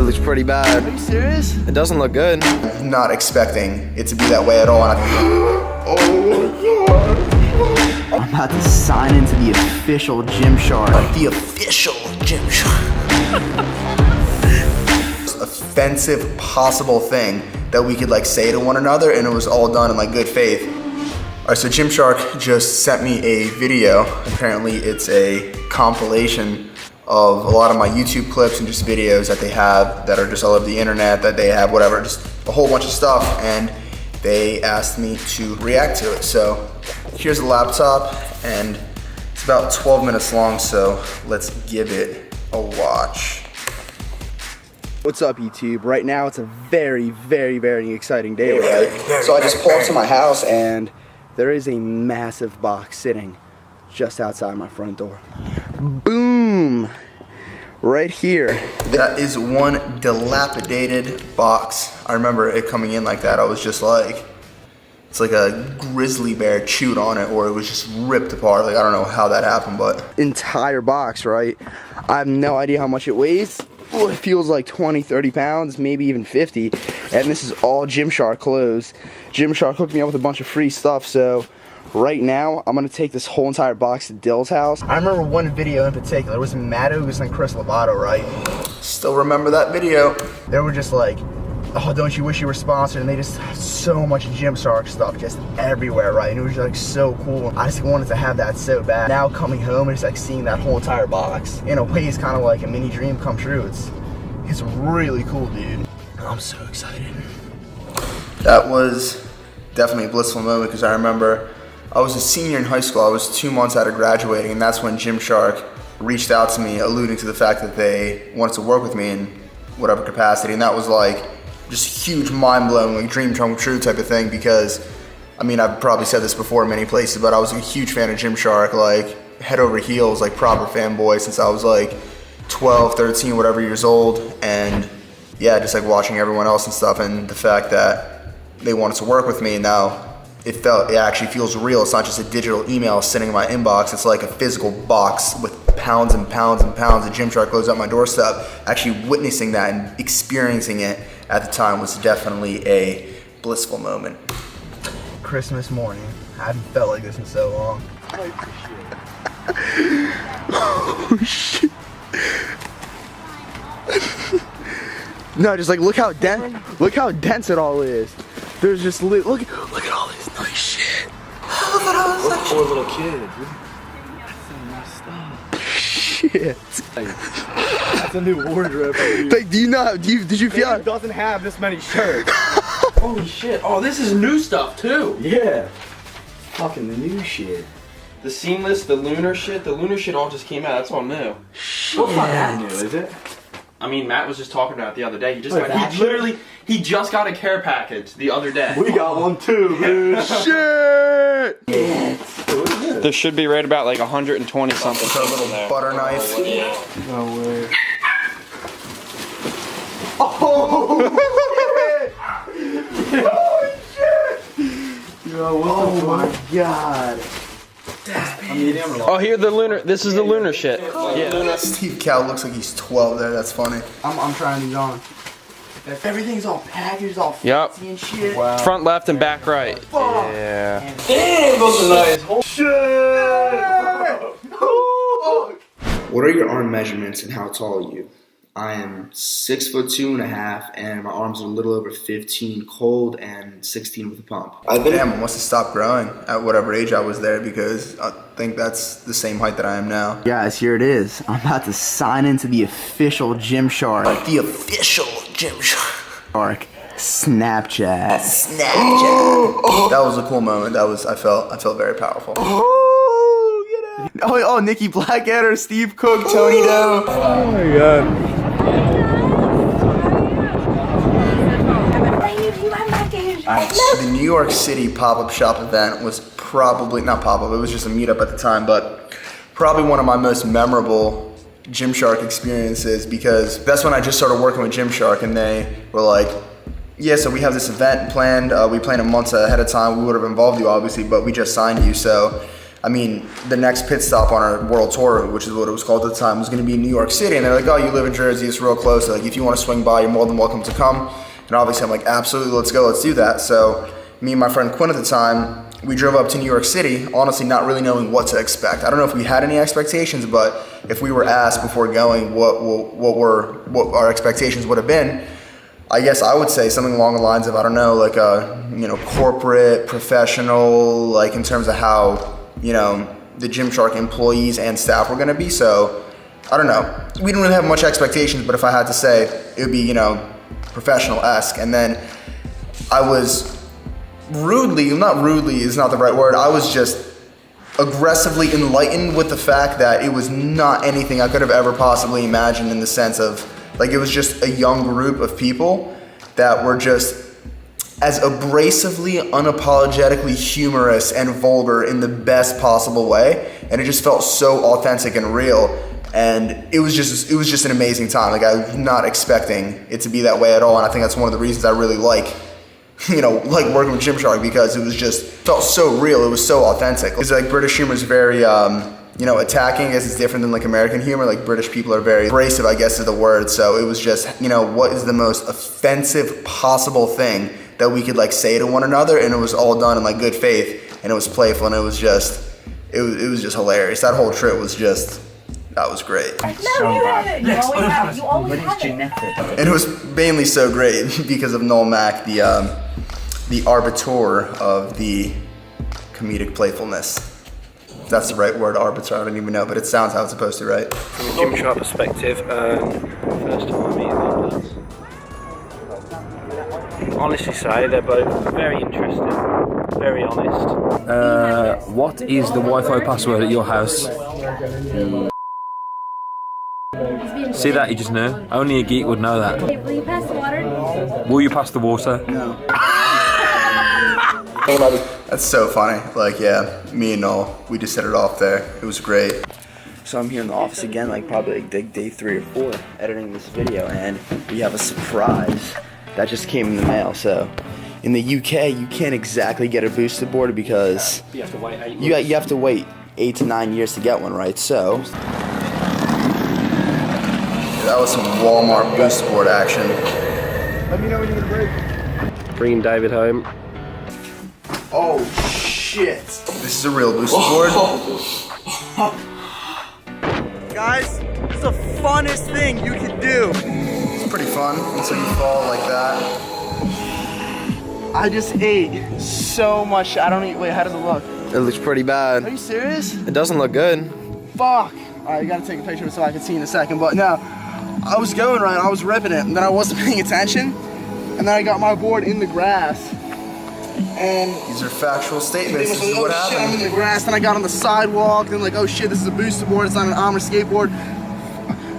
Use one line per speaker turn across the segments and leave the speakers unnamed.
It looks pretty bad.
Are you serious?
It doesn't look good.
Not expecting it to be that way at all. And
I'm about to sign into the official Gymshark.
the official Gymshark. Offensive possible thing that we could like say to one another, and it was all done in like good faith. All right, so Gymshark just sent me a video. Apparently it's a compilation of a lot of my YouTube clips and just videos that they have that are just all over the internet, that they have whatever, just a whole bunch of stuff, and they asked me to react to it. So here's the laptop, and it's about 12 minutes long, so let's give it a watch.
What's up, YouTube? Right now it's a very, very, very exciting day, right?
So I just pulled up to my house,
And there is a massive box sitting just outside my front door. Boom! Right here.
that is one dilapidated box. I remember it coming in like that. I was just like, it's like a grizzly bear chewed on it, or it was just ripped apart. Like, I don't know how that happened, but.
Entire box, right? I have no idea how much it weighs. Ooh, it feels like 20, 30 pounds, maybe even 50. And this is all Gymshark clothes. Gymshark hooked me up with a bunch of free stuff, so right now I'm gonna take this whole entire box to Dill's house. I remember one video in particular. It was Matt Ogus and Chris Lovato, right?
Still remember that video.
They were just like, oh, don't you wish you were sponsored? And they just had so much Gymshark stuff just everywhere, right? And it was just like so cool. I just wanted to have that so bad. Now coming home and just like seeing that whole entire box, in a way, it's kind of like a mini dream come true. It's really cool, dude. I'm so excited.
That was definitely a blissful moment, because I remember I was a senior in high school. I was 2 months out of graduating, and that's when Gymshark reached out to me, alluding to the fact that they wanted to work with me in whatever capacity. And that was like just huge, mind-blowing, like dream come true type of thing, because I mean, I've probably said this before in many places, but I was a huge fan of Gymshark, like head over heels, like proper fanboy since I was like 12, 13, whatever years old. And yeah, just like watching everyone else and stuff, and the fact that they wanted to work with me, and now it actually feels real. It's not just a digital email sitting in my inbox. It's like a physical box with pounds and pounds and pounds of Gymshark clothes at my doorstep. Actually witnessing that and experiencing it at the time was definitely a blissful moment.
Christmas morning. I haven't felt like this in so long. Oh shit. No, just like look how dense it all is. There's just look at all this nice shit. Look at all this
Poor little kid, dude.
shit.
That's a new wardrobe.
Like, did you feel?
It doesn't have this many shirts. Holy shit. Oh, this is new stuff too.
Yeah. Fucking the new shit.
The seamless, the lunar shit all just came out. That's all new.
Shit.
Well, not that new, is it? I mean, Matt was just talking about it the other day. He just got a care package the other day.
We got one too, dude. Shit.
There should be right about like 120 something.
With a little butter knife.
No way. Oh shit! Yo, oh my god.
Oh, here the lunar. This is the lunar shit. Yeah.
Steve Cal looks like he's 12 there. That's funny.
I'm trying these on. Everything's all packaged, all
Yep.
fancy and shit.
Wow. Front left and back right.
Fuck.
Yeah.
Damn, those are nice.
What are your arm measurements and how tall are you? I am 6'2.5", and my arms are a little over 15 cold and 16 with a pump. I must have stopped growing at whatever age I was there, because I think that's the same height that I am now.
Guys, here it is. I'm about to sign into the official Gymshark.
The official Gymshark.
Snapchat.
That was a cool moment. I felt very powerful.
Oh, Nikki Blackhead, Steve Cook, Tony Doe. Oh my god.
The New York City pop-up shop event was probably, not pop-up, it was just a meetup at the time, but probably one of my most memorable Gymshark experiences, because that's when I just started working with Gymshark, and they were like, yeah, so we have this event planned, we planned it months ahead of time, we would have involved you obviously, but we just signed you, so I mean, the next pit stop on our world tour, which is what it was called at the time, was going to be in New York City. And they're like, oh, you live in Jersey, it's real close. Like, if you want to swing by, you're more than welcome to come. And obviously, I'm like, absolutely, let's go, let's do that. So me and my friend Quinn at the time, we drove up to New York City, honestly not really knowing what to expect. I don't know if we had any expectations, but if we were asked before going what our expectations would have been, I guess I would say something along the lines of, I don't know, like a, you know, corporate, professional, like in terms of how, you know, the Gymshark employees and staff were gonna be. So, I don't know. We didn't really have much expectations, but if I had to say, it would be, you know, professional-esque. And then I was not rudely is not the right word, I was just aggressively enlightened with the fact that it was not anything I could have ever possibly imagined, in the sense of, like, it was just a young group of people that were just as abrasively, unapologetically humorous and vulgar in the best possible way, and it just felt so authentic and real, and it was just an amazing time. Like, I was not expecting it to be that way at all, and I think that's one of the reasons I really like working with Gymshark, because it was just felt so real. It was so authentic. It's like British humor is very you know, attacking. I guess it's different than like American humor. Like, British people are very abrasive, I guess is the word. So it was just, you know, what is the most offensive possible thing that we could like say to one another, and it was all done in like good faith, and it was playful, and it was just hilarious. That whole trip was just, that was great.
You always have it.
And it was mainly so great because of Noel Mack, the arbiter of the comedic playfulness. If that's the right word, arbiter, I don't even know, but it sounds how it's supposed to, right?
From a Gymshark perspective, first time I meet these lads. Honestly say, they're both very interesting, very honest.
What is the Wi-Fi password at your house? See that, you just know? Only a geek would know that.
Hey, will you pass the water?
Will you pass the water?
No. That's so funny. Like, yeah, me and Noel, we just hit it off there. It was great.
So I'm here in the office again, like probably like day 3 or 4, editing this video, and we have a surprise that just came in the mail. So in the UK, you can't exactly get a boosted board because
You have to wait 8 months.
you have to wait 8 to 9 years to get one, right? So
That was some Walmart boost board action.
let me know when you're gonna break.
Bringing David home.
Oh shit!
This is a real booster board.
Guys, it's the funnest thing you can do.
It's pretty fun until you fall like that.
I just ate so much. I don't eat. Wait, how does it look?
It looks pretty bad.
Are you serious?
It doesn't look good.
Fuck. Alright, you gotta take a picture of it so I can see in a second. But no, I was going right, I was ripping it, and then I wasn't paying attention, and then I got my board in the grass, and
These are factual statements.
it was
This is
like,
what
oh shit, I'm in
happened.
the grass. Then I got on the sidewalk, then like, oh shit, this is a booster board, it's not an Armour skateboard.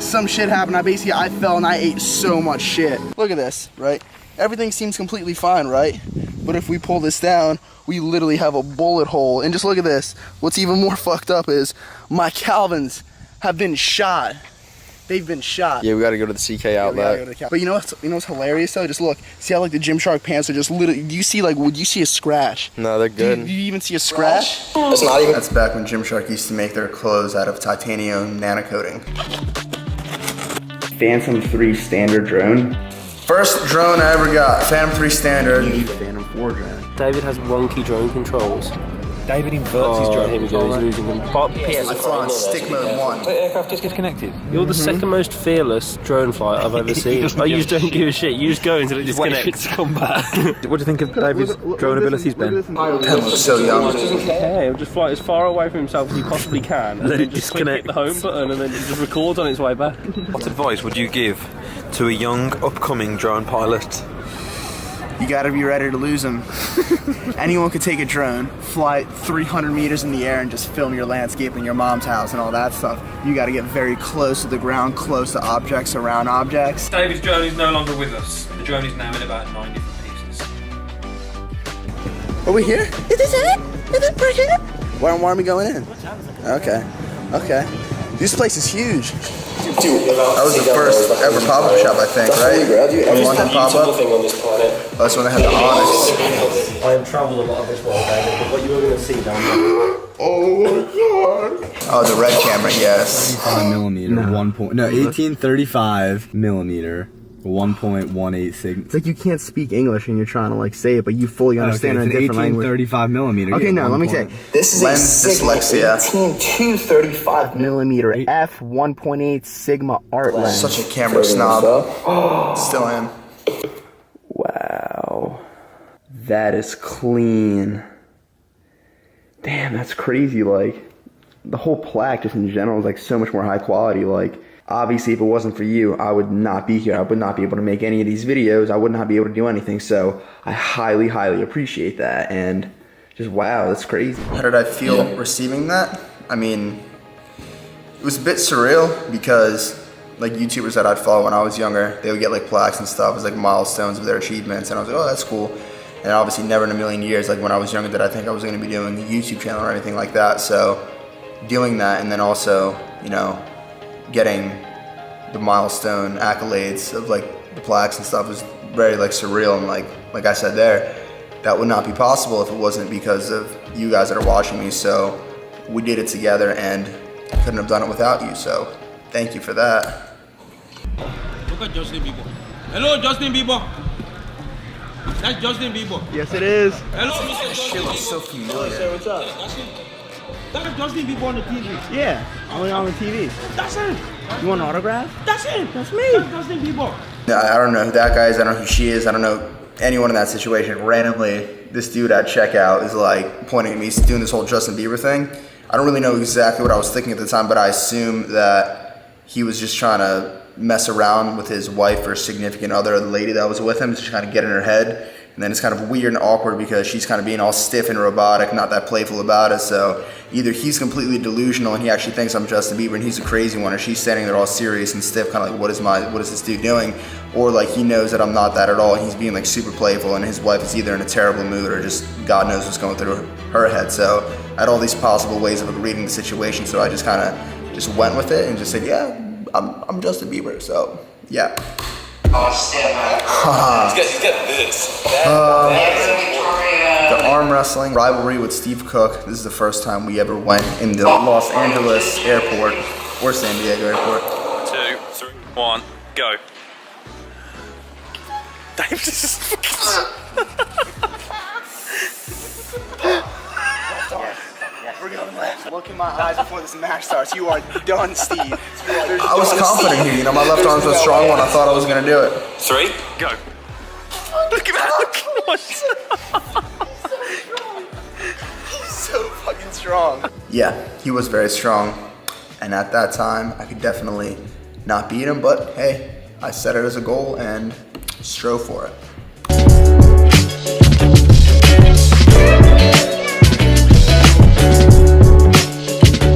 Some shit happened. I fell and I ate so much shit. Look at this, right? Everything seems completely fine, right? But if we pull this down, we literally have a bullet hole. And just look at this. What's even more fucked up is my Calvins have been shot. They've been shot.
Yeah, we gotta go to the CK outlet.
But you know what's hilarious though? Just look. See how like the Gymshark pants are just literally. Do you see like? Would you see a scratch?
No, they're
Do
good.
you even see a scratch?
That's back when Gymshark used to make their clothes out of titanium nanocoating.
Phantom 3 standard drone.
First drone I ever got, Phantom 3 standard.
Phantom 4 drone.
David has wonky drone controls.
David inverts his drone.
Here we go, he's losing them. But
I fly on stick mode 1.
Aircraft just disconnected.
you're the second most fearless drone flight I've ever seen. Oh, you just don't give a shit. You just go until it disconnects.
Come back. What do you think of David's drone abilities, Ben?
Pen looks so young.
Yeah, he'll just fly as far away from himself as he possibly can, and then just click the home button, and then it just records on its way back.
What advice would you give to a young, upcoming drone pilot?
You gotta be ready to lose them. Anyone could take a drone, fly 300 meters in the air, and just film your landscape in your mom's house and all that stuff. You gotta get very close to the ground, close to objects, around objects.
David's drone is no longer with us. The drone is now in about 9 different pieces.
Are we here? Is this it? Is it right here? Why aren't we going in? Okay. Okay. This place is huge.
That was the first ever pop-up shop, I think, right? The London pop-up. That's when they had the Onyx.
I have travelled a lot of this world, David, but what you were going to see down there.
Oh my god. Oh, the red camera, yes.
5mm, 1835 millimeter, 1.18 sig. It's like you can't speak English and you're trying to like say it, but you fully understand it in a different language. 1835 millimeter. Okay, now let me say. This is
Lens dyslexia.
18235 millimeter f 1.8 sigma art lens.
Such a camera snob. Still am.
Wow, that is clean. Damn, that's crazy. Like, the whole plaque just in general is like so much more high quality. Like, obviously if it wasn't for you, I would not be here. I would not be able to make any of these videos. I would not be able to do anything. So I highly, highly appreciate that. And just, wow, that's crazy.
How did I feel receiving that? I mean, it was a bit surreal because like YouTubers that I'd follow when I was younger, they would get like plaques and stuff as like milestones of their achievements. And I was like, oh, that's cool. And obviously never in a million years, like when I was younger, did I think I was going to be doing a YouTube channel or anything like that. So doing that, and then also, you know, getting the milestone accolades of like the plaques and stuff was very like surreal. And like I said there, that would not be possible if it wasn't because of you guys that are watching me. So we did it together and couldn't have done it without you. So thank you for that.
Look at Justin Bieber. Hello, Justin Bieber. That's Justin Bieber.
Yes, it is.
Hello, Mr.
That shit looks so familiar.
Say what's up.
That's Justin Bieber on the TV.
Yeah, only on the TV.
That's him.
You want an autograph?
That's him.
That's me.
That's Justin Bieber.
I don't know who that guy is. I don't know who she is. I don't know anyone in that situation. Randomly, this dude at checkout is like pointing at me, he's doing this whole Justin Bieber thing. I don't really know exactly what I was thinking at the time, but I assume that he was just trying to mess around with his wife or significant other, the lady that was with him, just kind of get in her head. And then it's kind of weird and awkward because she's kind of being all stiff and robotic, not that playful about it. So either he's completely delusional and he actually thinks I'm Justin Bieber and he's a crazy one, or she's standing there all serious and stiff, kind of like, what is this dude doing? Or like he knows that I'm not that at all and he's being like super playful, and his wife is either in a terrible mood or just God knows what's going through her head. So I had all these possible ways of reading the situation, so I just kind of just went with it and just said, yeah, I'm Justin Bieber. So yeah.
He's got this.
The arm wrestling rivalry with Steve Cook. This is the first time we ever went in the Los Angeles airport or San Diego airport.
2, 3, 1, go. Dave just
We're going left. Look in my eyes before this match starts. You are done, Steve.
I was confident here. You know, my left arm's a strong one. I thought I was going to do it.
3, go. Look at that.
He's so fucking strong.
Yeah, he was very strong. And at that time, I could definitely not beat him. But hey, I set it as a goal and strove for it.